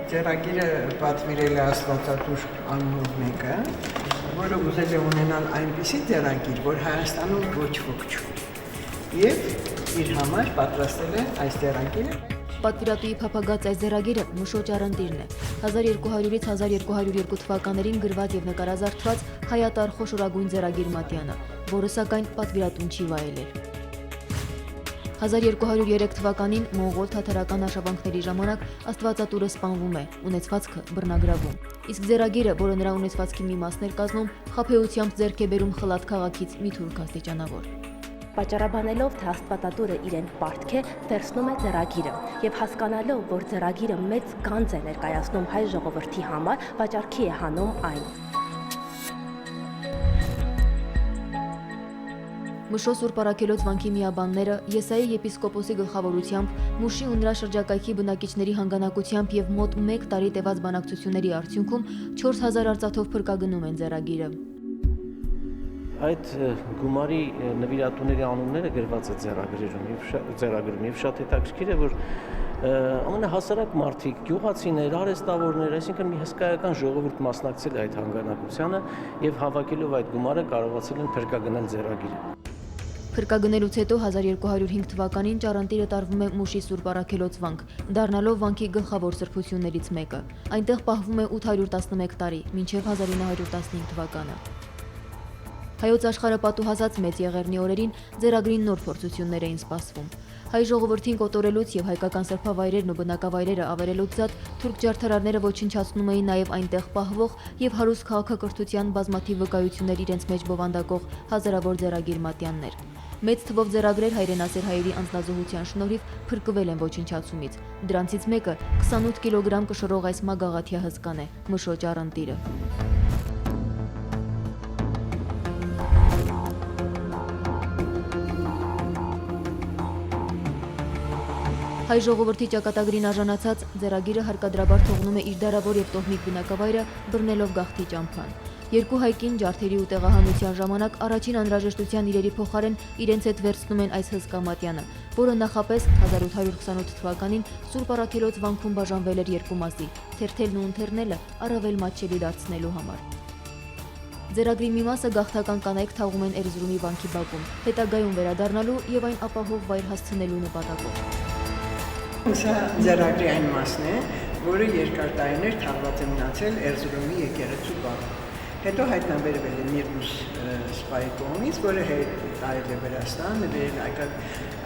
Ձեռագիրը պատվիրել է Աստվածատուր անունով մեկը, որը ուզել է ունենալ այնպիսի ձեռագիր, որ Հայաստանում ոչ ոք չունի։ Եվ իր համար պատրաստել է այս ձեռագիրը։ Պատվիրատուի փափագած այս ձեռագիրը Մշո Ճարընտիրն է։ 1200-ից 1202 թվականներին գրված եւ նկարազարդված հայատար խոշորագույն ձեռագիր Մատյանը, որը սակայն պատվիրատուն չի վայելել։ 1203 թվականին մոնղոլ-թաթարական արշավանքների ժամանակ Աստվածատուրը սպանվում է, ունեցվածքը բռնագրավում։ Իսկ ձեռագիրը, որը նրա ունեցվածքի մի մասն էր կազմում, խաբեությամբ ձեռք է բերում Խլաթ քաղաքից մի թուրք աստիճանավոր։ Պատճառաբանելով, թե Աստվածատուրը իրեն պարտք է, վերցնում է ձեռագիրը եւ հասկանալով, որ ձեռագիրը մեծ գանձ է ներկայացնում հայ ժողովրդի համար, վաճառքի է հանում այն։ Մշո Սուրբ Առաքելոց վանքի միաբանները Եսայի եպիսկոպոսի գլխավորությամբ Մուշի ու նրա շրջակայքի բնակիչների հանգանակությամբ եւ մոտ 1 տարի տևած բանակցությունների արդյունքում 4000 արծաթով փրկագնում են ձեռագիրը։ Այդ գումարի նվիրատուների անունները գրված է ձեռագրում եւ շատ հետաքրքիր է, որ ամենահասարակ մարդիկ, գյուղացիներ, արհեստավորներ, այսինքն մի հսկայական ժողովուրդ մասնակցել է այդ հանգանակությանը եւ հավաքելով այդ գումարը կարողացել են փրկագնել ձեռագիրը։ Փրկագնելուց հետո 1205 թվականին Ճարընտիրը տարվում է Մուշի Սուրբ Առաքելոց վանք, դառնալով վանքի գլխավոր սրբություններից մեկը։ Այնտեղ պահվում է 811 տարի, մինչև 1915 թվականը։ Հայոց աշխարհը պատուհասած Մեծ Եղեռնի օրերին ձեռագրին նոր փորձություններ էին սպասվում։ Հայ ժողովրդին կոտորելուց եւ հայկական սրբավայրերն ու բնակավայրերը ավերելուց զատ թուրք ջարդարարները ոչնչացնում էին նաեւ այնտեղ պահվող եւ հարուստ քաղաքակրթության բազմաթիվ վկայություններ իրենց մեջ բովանդակող հազարավոր ձեռագիր մատյաններ։ Մեծ թվով ձեռագրեր հայրենասեր հայերի անձնազոհության շնորհիվ փրկվել են ոչնչացումից։ Դրանցից մեկը 28 կիլոգրամ կշռող այս մագաղաթյա հսկան է՝ Մշո Ճարընտիրը։ Հայ ժողովրդի ճակատագրին արժանացած ձեռագիրը հարկադրաբար թողնում է իր դարավոր եւ տոհմիկ բնակավայրը, բռնելով գաղթի ճամփան։ Երկու հայկին ջարդերի ու տեղահանության ժամանակ առաջին անհրաժեշտության իրերի փոխարեն իրենց հետ վերցնում են այս հսկա մատյանը, որը նախապես 1828 թվականին Սուրբ Առաքելոց վանքում բաժանվել էր երկու մասի՝ թերթելն ու ընթեռնելը առավել մատչելի դարձնելու համար։ Ձեռագրի մի մասը գաղթական կանայք թաղում են Էրզրումի վանքի բակում, հետագայում վերադառնալու եւ այն ապահով վայր հասցնելու նպատակով։ Սա ձեռագրի այն մասն է, որը երկար տարիներ թաղված է մնացել Էրզրումի եկեղեցու բակում։ Հետո հայտնաբերվել է Նիրբուս սպայի կողմից, որը տարել է Վրաստան, նվիրել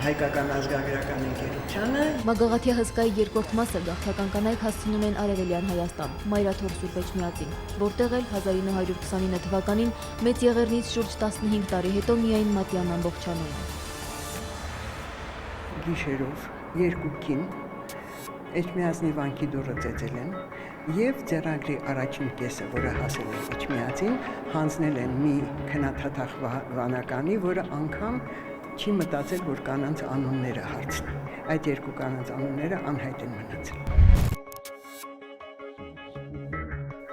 հայկական ազգագրական ընկերությանը։ Մագաղաթյա հսկայի երկրորդ մասը գաղթական կանայք հասցնում են Արևելյան Հայաստան, Մայրաթոր Սուրբ Էջմիածին, որտեղ էլ 1929 թվականին Մեծ Եղեռնից շուրջ 15 տարի հետո միայն մատյանն ամբողջանում է։ Գիշերով երկուքին Էջմիածնի վանքի դուռը ծեծել են եւ ձեռագրի առաջին կեսը, որը հասել է Էջմիածին, հանձնել են մի քնաթաթախ վանականի, որը անգամ չի մտածել, որ կանանց անունները հարցնի։ Այդ երկու կանանց անունները անհայտ են մնացել։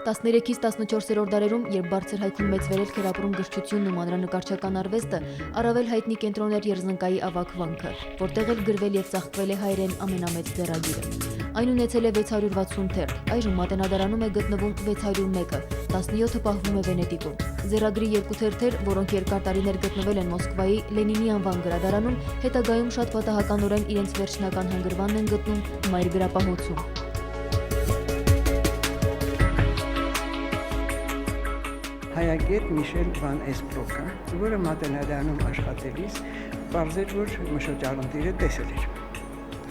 13-ից 14-րդ դարերում, երբ բարձր հայքում մեծ վերելք էր ապրում գրչությունն ու մանրանկարչական արվեստը, առավել հայտնի կենտրոն էր Երզնկայի ավագ վանքը, որտեղ էլ գրվել եւ ծաղկվել է հայերեն ամենամեծ ձեռագիրը։ Այն ունեցել է 660 թերթ, այժմ Մատենադարանում է գտնվում 601-ը, 17-ը պահվում է Վենետիկում։ Ձեռագրի երկու թերթեր, որոնք երկար տարիներ գտնվել են Մոսկվայի Լենինի անվան գրադարանում, հետագայում շատ պատահականորեն իրենց վերջնական հանգրվանն են գտնում Մայր գրապահոցում։ Հայագետ Միշել Վան Էսպրոկը, որը Մատենադարանում աշխատելիս պարզեց, որ Մշո Ճարընտիրը տեսել էր։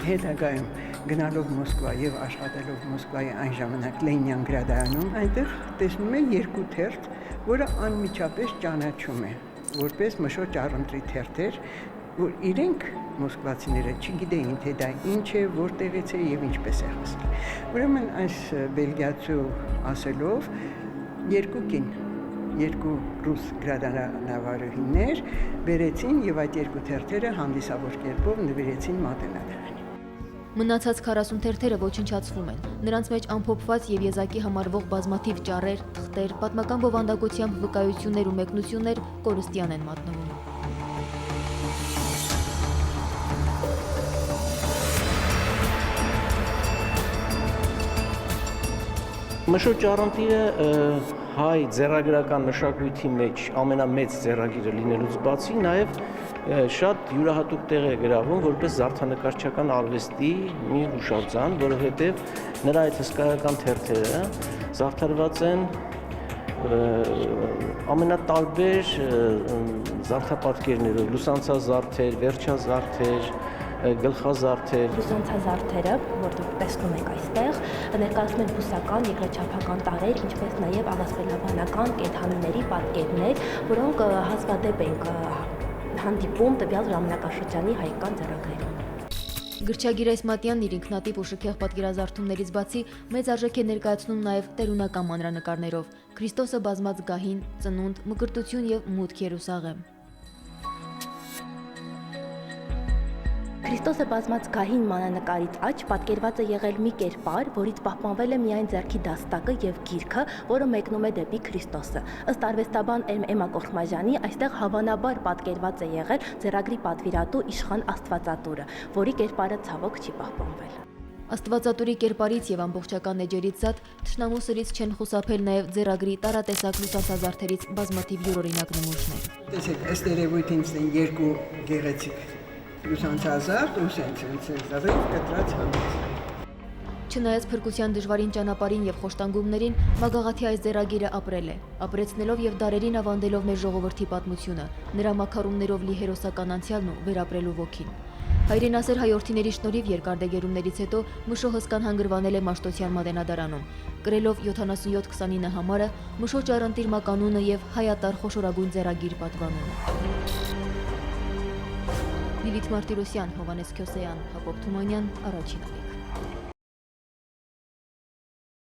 Հետագայում գնալով Մոսկվա եւ աշխատելով Մոսկվայի այն ժամանակ Լենինյան գրադարանում, այնտեղ տեսնում է երկու թերթ, որը անմիջապես ճանաչում է, որպես Մշո Ճարընտրի թերթեր, որ իրենք մոսկվացիները չգիտեին, թե դա ինչ է, որտեղից է եւ ինչպես է հասել։ Ուրեմն այս բելգիացու ասելով երկու ռուս գրադարանավարուհիներ բերեցին եւ այդ երկու թերթերը հանդիսավոր կերպով նվիրեցին Մատենադարանին։ Մնացած 40 թերթերը ոչնչացվում են։ Նրանց մեջ ամփոփված եւ եզակի համարվող բազմաթիվ ճառեր, թղթեր, պատմական բովանդակությամբ վկայություններ ու մեկնություններ կորստյան են մատնվում։ Մշո ճառընտիրը հայ ձեռագրական մշակույթի մեջ ամենամեծ ձեռագիրը լինելուց բացի նաև շատ յուրահատուկ տեղ է գրավում որպես զարդանկարչական արվեստի մի հուշարձան, որովհետև նրա այդ հսկայական թերթերը զարդարված են ամենատարբեր զարդապատկերներով, լուսանցազարդեր, վերջազարդեր, գլխազարդեր։ Լուսանցազարդերը, որտեղ տեսնում եք այստեղ, ներկայացնում են բուսական, երկրաչափական տարրեր, ինչպես նաև աղասպելաբանական կենդանիների պատկերներ, որոնք հազվադեպ են հանդիպում տվյալ ժամանակաշրջանի հայկական ձեռագրերում։ Գրչագիր Այսմատյանն իր ինքնատիպ ու շքեղ պատկերազարդումներից բացի մեծ արժեք է ներկայացնում նաև տերունական մանրանկարներով՝ Քրիստոսը բազմած գահին, ծնունդ, մկրտություն եւ մուտք Երուսաղեմ։ Քրիստոսը բազմած գահին մանրանկարից աջ պատկերված է եղել մի կերպար, որից պահպանվել է միայն ձեռքի դաստակը եւ գիրքը, որը մեկնում է դեպի Քրիստոսը։ Ըստ արվեստաբան Էմմա Կողմաջյանի, այստեղ հավանաբար պատկերված է եղել ձեռագրի պատվիրատու իշխան Աստվածատուրը, որի կերպարը ցավոք չի պահպանվել։ Աստվածատուրի կերպարից եւ ամբողջական էջերից զատ թշնամու սրից չեն խուսափել նաև ձեռագրի տարատեսակ լուսանցազարդերից բազմաթիվ յուրօրինակ նմուշներ։ Տեսեք, ըստ երևույթին երկու գեղեցիկ լուսանցազարդ ու սենց զարդեր կտրած համից։ Չնայած փրկության դժվարին ճանապարհին եւ խոշտանգումներին, Մագաղաթի այս ձեռագիրը ապրել է, ապրեցնելով եւ դարերին ավանդելով մեր ժողովրդի պատմությունը, նրա մաքարումներով լի հերոսական անցյալն ու վերապրելու ոգին։ Հայրենասեր հայորդիների շնորհիվ երկար դեգերումներից հետո Մշո հսկան հանգրվանել է Մաշտոցյան մատենադարանում, կրելով 77-29 համարը, Մշո ճառընտիր մականունը եւ հայատար խոշորագույն ձեռագիր պատվանունը։ Լիլիթ Մարտիրոսյան, Հովանես Քյոսեյան, Հակոբ Թումանյան, Առաջին ալիք։